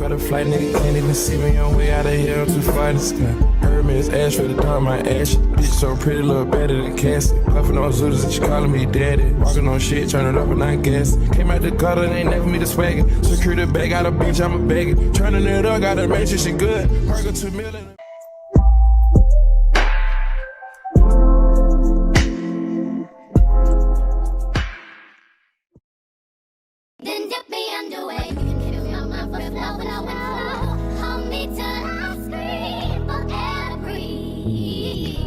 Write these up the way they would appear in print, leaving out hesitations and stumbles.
got a flight, nigga can't even see me on way out of here. I'm too far in the sky. Hermes, ash for the dawn, my ash. Bitch so pretty, look better than Cassie. Puffin' on Zooters and she calling me daddy. Walking on shit, turn it up and I guess. Came out the gutter, they ain't never me the swaggin'. Security bag, got a bitch, I'm a begging. Turning it up, gotta make sure she good. Park her 2 million. Then dip me underway. Fill my flow. Hold me till I scream for air breathe.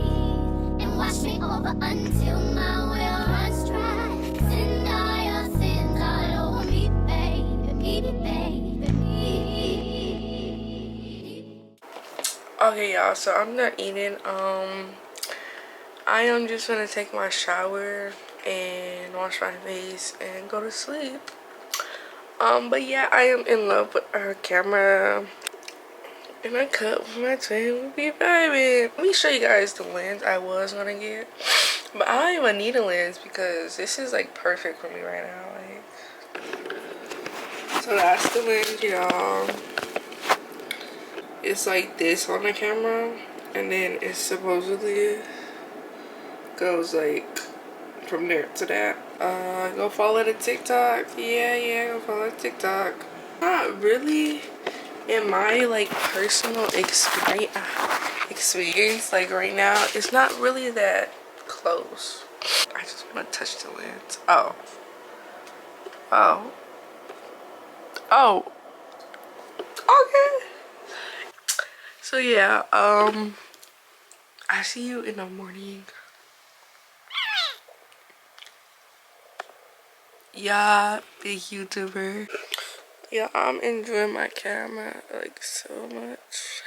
And wash me over until my will runs dry. Send all your sins all over me, baby, baby. Okay, y'all, so I'm not eating. I am just gonna take my shower and wash my face and go to sleep. But yeah, I am in love with our camera. And I cut with my twin baby. Let me show you guys the lens I was gonna get. But I don't even need a lens because this is like perfect for me right now. Like, so that's the lens, y'all. It's like this on the camera, and then it supposedly goes like from there to that. Go follow the TikTok. Yeah, go follow the TikTok. Not really in my like personal experience like right now, it's not really that close. I just want to touch the lens. Oh, okay. So yeah, I see you in the morning. Yeah, big YouTuber. Yeah, I'm enjoying my camera like so much.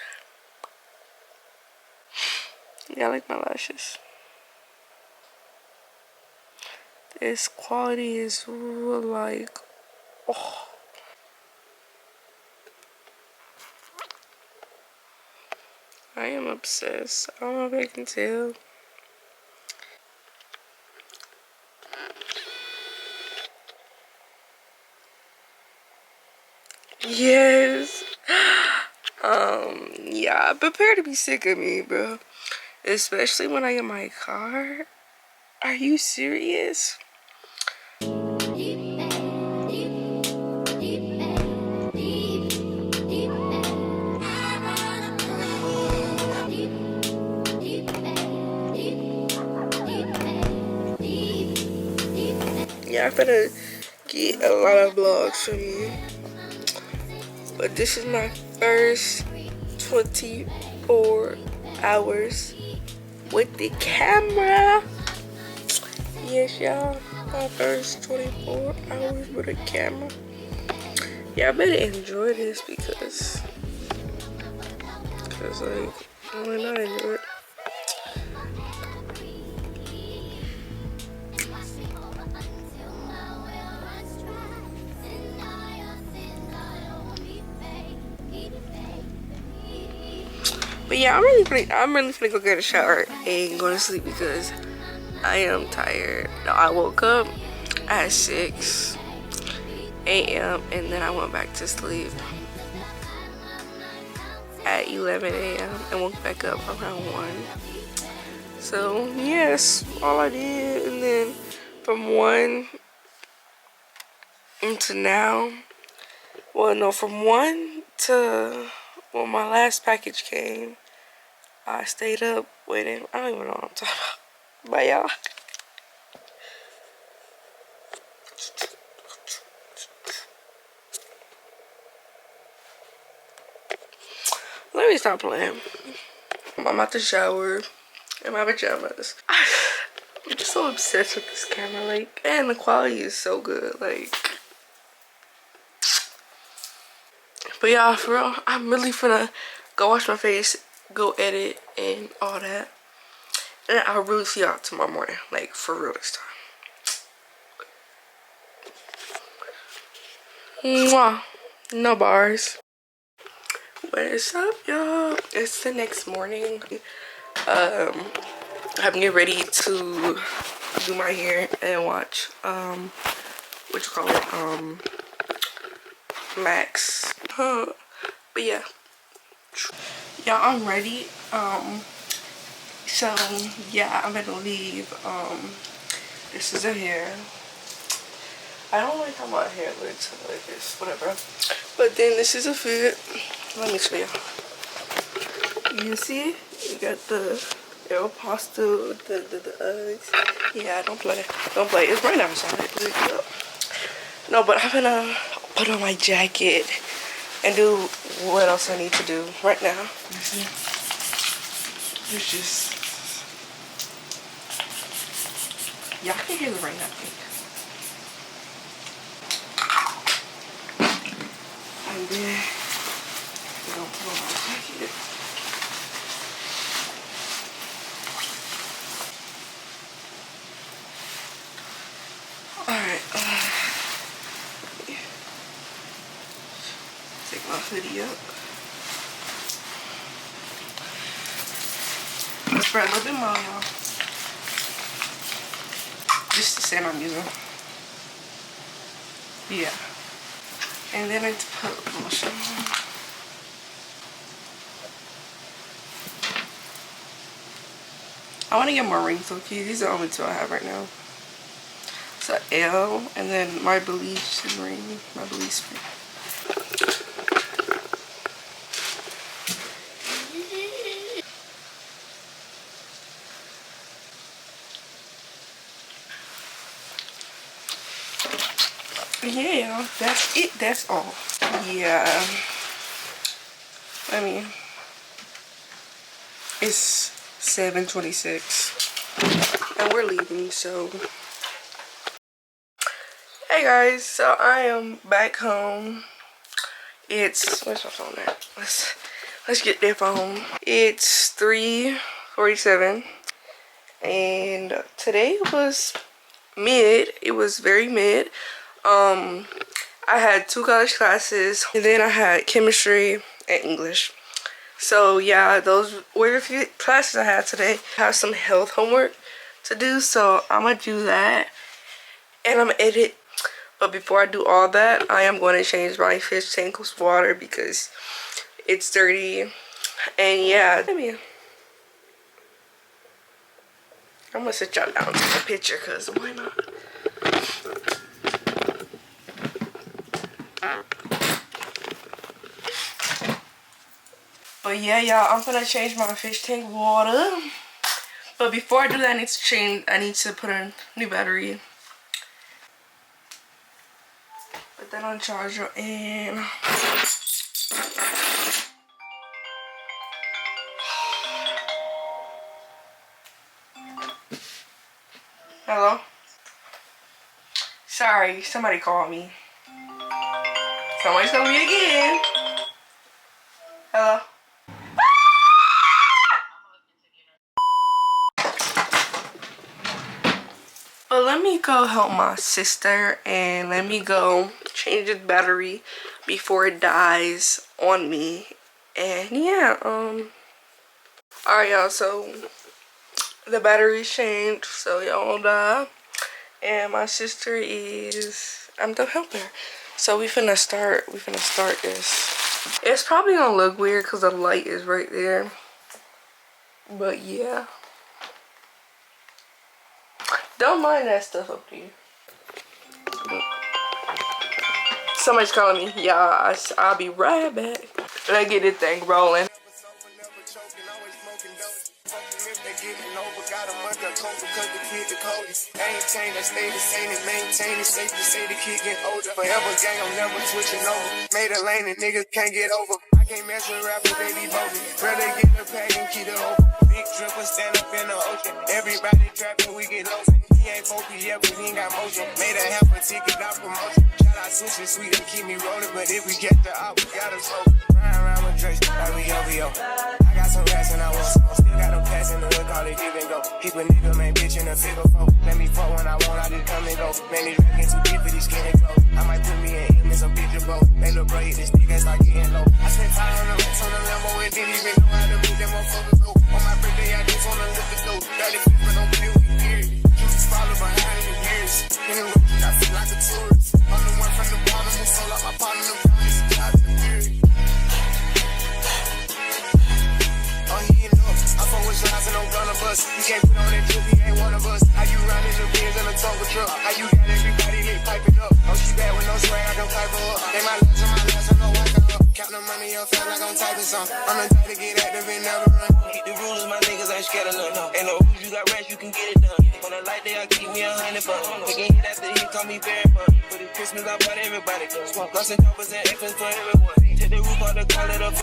Yeah, I like my lashes. This quality is like, oh. I am obsessed. I don't know if I can tell. Yes. Yeah, prepare to be sick of me, bro. Especially when I get my car. Are you serious? Yeah, I'm gonna get a lot of vlogs from you. But this is my first 24 hours with the camera. Yes, y'all. My first 24 hours with a camera. Yeah, I better enjoy this because like, why not enjoy it? But yeah, I'm really finna go get a shower and go to sleep because I am tired. No, I woke up at 6 a.m. and then I went back to sleep at 11 a.m. and woke back up around 1. So yes, all I did, and then from 1 to now, well no, from 1 to when my last package came, I stayed up waiting. I don't even know what I'm talking about. Bye, y'all. Let me stop playing. I'm out the shower in my pajamas. I'm just so obsessed with this camera, like, and the quality is so good, like. But yeah, for real, I'm really finna go wash my face, go edit, and all that. And I'll really see y'all tomorrow morning, like, for real this time. Mwah. No bars. What is up, y'all? It's the next morning. I'm getting ready to do my hair and watch what you call it, Max. But yeah, y'all, I'm ready. So yeah, I'm gonna leave. This is her hair. I don't like how my hair looks like this, whatever. But then this is a fit. Let me show y'all. You see, you got the Aeropostale, the Uggs. Yeah, don't play. Don't play. It's right outside. Look up. No, but I'm gonna put on my jacket and do what else I need to do right now. You see? It's just, y'all can hear the rain, I think. And then we're gonna put on my jacket. Alright, take my hoodie up. Spread a little bit more, y'all. Just the scent I'm using. Yeah. And then I put lotion on. I want to get more rings on these. These are the only two I have right now. So L, and then my bleach ring, my bleach ring. Yeah, that's it. That's all. Yeah. I mean, it's 7:26, and we're leaving. So, hey guys. So I am back home. It's, where's my phone at? Let's get their phone. It's 3:47, and today was mid. It was very mid. I had 2 college classes, and then I had chemistry and English. So yeah, those were a few classes I had today. I have some health homework to do, so I'm gonna do that, and I'm gonna edit. But before I do all that, I am going to change my fish tank with water because it's dirty. And yeah, I'm gonna sit y'all down and take a picture, cause why not? But yeah, y'all, I'm gonna change my fish tank water. But before I do that, I need to put a new battery. Put that on charger and hello? Sorry, somebody called me. Somebody's calling me again. Hello? But let me go help my sister, and let me go change the battery before it dies on me. And yeah, alright y'all, so the battery's changed, so y'all won't die. And my sister is, I'm the helper. So we finna start this. It's probably gonna look weird because the light is right there. But yeah. Don't mind that stuff up to you. Somebody's calling me. Yeah, I'll be right back. Let's get this thing rolling. Maintain that stay the same and maintain it. Safe to say the kid get older. Forever gang, I'm never switching over. Made a lane and niggas can't get over. I can't mess with rappers, they be bogus. Rather get the pack and keep it open. Big dripper stand up in the ocean. Everybody trapping, we get lost. He ain't focused yet, but he ain't got motion. Made a half a ticket, not promotion. Shout out Sushi Sweet and keep me rolling. But if we get the op, we gotta slow. Ride around with Drake, like we OVO. I got some rats and I want some. Still got them pass in the hood, call it give and go. Keep a nigga, man, bitch in a figure four. Let me fuck when I want, I just come and go. Man, these rackets too deep for these skinny clothes. I might put me in him in some picture boat. They look bro, hit this nigga, start getting low. I spent time on the racks on the Lambo and didn't even know how to move them motherfuckers go. On my birthday, I just wanna look the dope. Barely fit, but don't play with me, period. You just follow behind in the years. In the road, I feel like a tourist. I'm the one from the bottom who sold out my partner, the promise. Shout out to the period. You can't put on that trip, he ain't one of us. How you run in the Benz and a Tonka truck? How you got everybody lit piping up? Oh, she bad with no swag, I can pipe her up. They my last, I know I can up. Count the money up fast like I'm typing some. I'm the type to get active and never run. Keep the rules, my niggas ain't scared of none. Ain't no rules, you got rest, you can get it done. On a light day, I keep me 100 bucks. Taking hit after hit, call me very fun. For this Christmas, I brought everybody. Lost and choppers and infants for everyone. Take the roof on the call it up.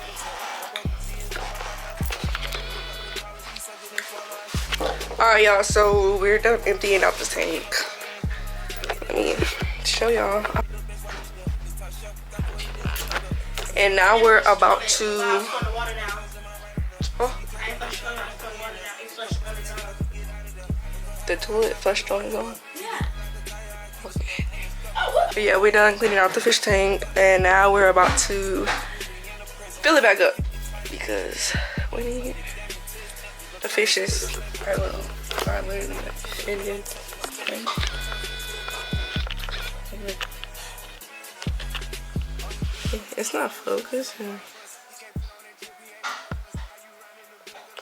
Alright, y'all, so we're done emptying out the tank. Let me show y'all. And now we're about to... Oh. The toilet flush joint is on? Yeah. Okay. But yeah, we're done cleaning out the fish tank. And now we're about to fill it back up. Because we need... The fishes are literally ending. It's not focusing.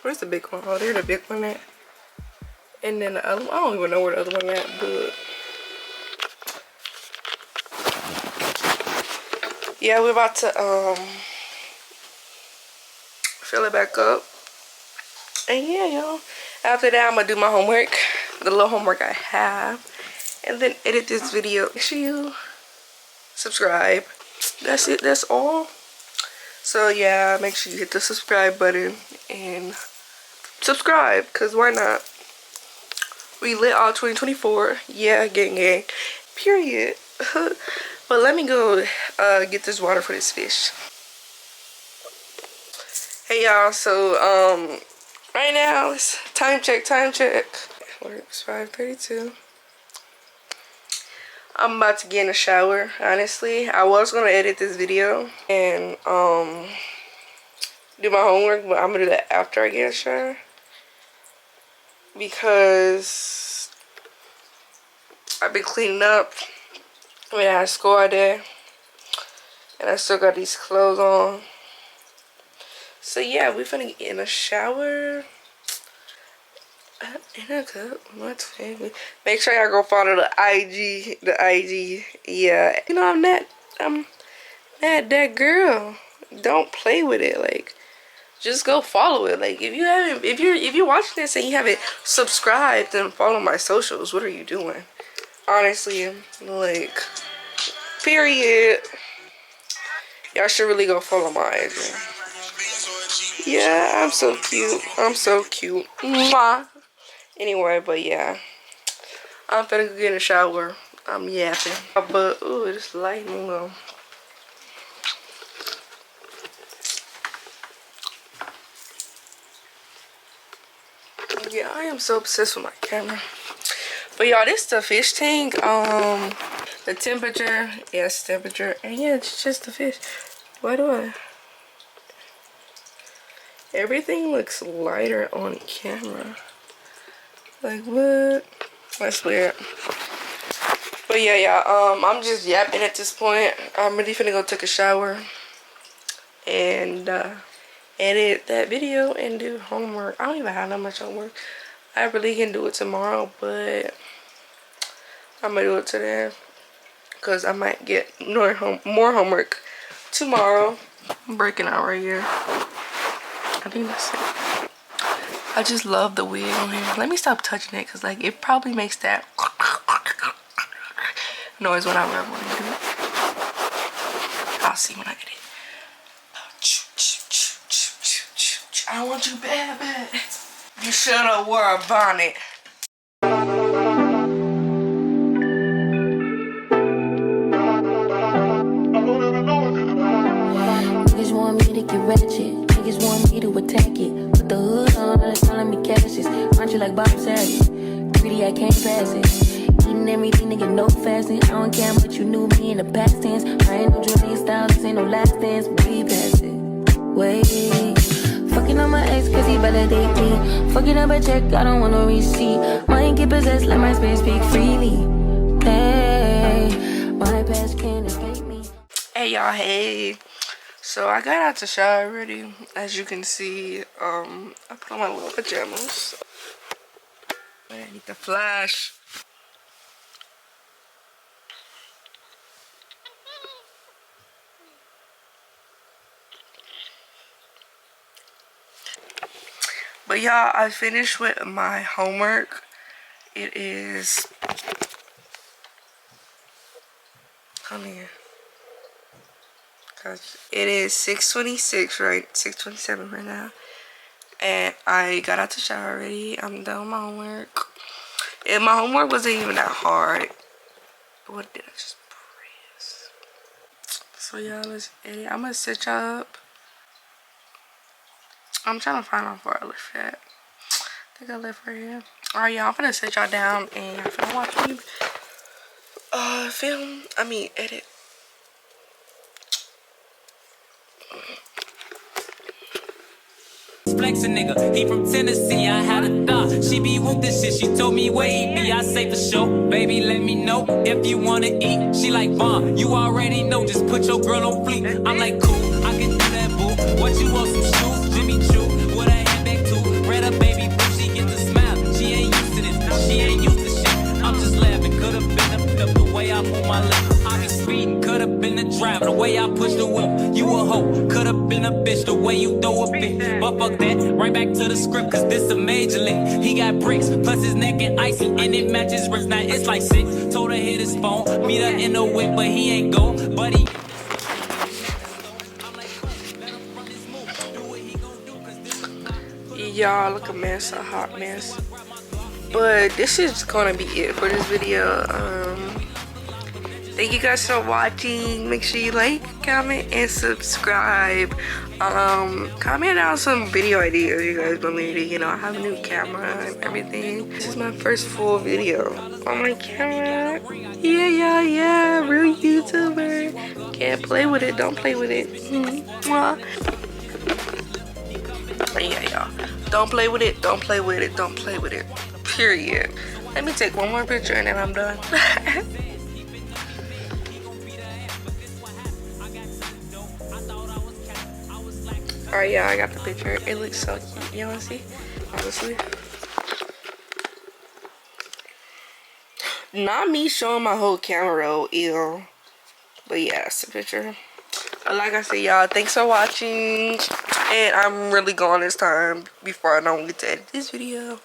Where's the big one? Oh, there's the big one at. And then the other one, I don't even know where the other one at, but yeah, we're about to fill it back up. And yeah, y'all, after that I'm gonna do my homework, the little homework I have, and then edit this video. Make sure you subscribe. That's it, that's all. So yeah, make sure you hit the subscribe button and subscribe, because why not? We lit all 2024. Yeah, gang, period. But let me go get this water for this fish. Hey y'all, so right now it's time check. Works 5:32. I'm about to get in the shower. Honestly, I was gonna edit this video and do my homework, but I'm gonna do that after I get in the shower, because I've been cleaning up. I mean, I had school all day and I still got these clothes on. So yeah, we're finna get in the shower. In a cup, what's family? Make sure y'all go follow the IG. Yeah, you know, I'm that girl. Don't play with it. Like, just go follow it. Like, if you're watching this and you haven't subscribed and follow my socials, what are you doing? Honestly, like, period. Y'all should really go follow my IG. Yeah, I'm so cute. Mwah. Anyway, but yeah, I'm finna go get in the shower. I'm yapping. But, ooh, this lightning though. Yeah, I am so obsessed with my camera. But y'all, this is the fish tank. The temperature, yes, temperature. And yeah, it's just the fish. Why do I... Everything looks lighter on camera. Like, what? That's weird. But yeah, y'all, I'm just yapping at this point. I'm really finna go take a shower and edit that video and do homework. I don't even have that much homework. I really can do it tomorrow, but I'm gonna do it today because I might get more homework tomorrow. I'm breaking out right here. I think that's it. I just love the wig on here. Let me stop touching it, because like it probably makes that noise when I rub on it. I'll see when I get it. I want you bad. You should have wore a bonnet. Niggas want me to get ratchet. Niggas want me to attack it. Put the hood on, they calling me Cassius. Aren't you like Bob Saget? Greedy, I can't pass it. Eating everything, nigga, no fasting. I don't care much you knew me in the past tense. I ain't no Julian Styles, this ain't no last dance. We pass it. Wait. Fucking on my ex cause he validate me. Fucking up a check, I don't want no receipt. Mind get possessed, let my space speak freely. Hey, my past can't escape me. Hey y'all, hey. So I got out the shower already. As you can see, I put on my little pajamas. I need the flash. But y'all, I finished with my homework. It is, come here, cause it is 6:26, right? 6:27 right now. And I got out the shower already. I'm done with my homework. And my homework wasn't even that hard. What did I just press? So y'all, let's edit. I'm gonna set y'all up. I'm trying to find out where I left at. I think I left right here. Alright, y'all, I'm gonna set y'all down and y'all finna watch me edit. Flexin' nigga, he from Tennessee, I had a thought. She be with this shit, she told me where he be. I say for sure, baby, let me know if you wanna eat. She like, Vaughn, you already know, just put your girl on fleek. I'm like, cool, I can do that, boo. What you want, some shoes? Jimmy Choo, with a handbag too. Red up, baby, boo, she get the smile. She ain't used to this, she ain't used to shit. I'm just laughing, could've been a flip the way I move my lip. I be speeding, could've been the driver, the way I push the whip. You a hoe, could've been a bitch, the way you throw a fit. But fuck that, right back to the script, cause this a major league. He got bricks, plus his neck and icy, and it matches wrist. Now it's like 6, told her hit his phone, meet her in the whip, but he ain't go, but he. Y'all, look a mess, a hot mess. But this is gonna be it for this video. Thank you guys for watching. Make sure you like, comment, and subscribe. Comment down some video ideas you guys want me to, you know, I have a new camera and everything. This is my first full video on my camera. Yeah, real YouTuber. Can't play with it, don't play with it. Mwah. Yeah, y'all. Don't play with it, don't play with it, don't play with it. Period. Let me take one more picture and then I'm done. Alright, yeah, I got the picture. It looks so cute. You wanna see? Honestly. Not me showing my whole camera roll, ew. But yeah, that's the picture. But like I said, y'all, thanks for watching. And I'm really gone this time before I don't get to edit this video.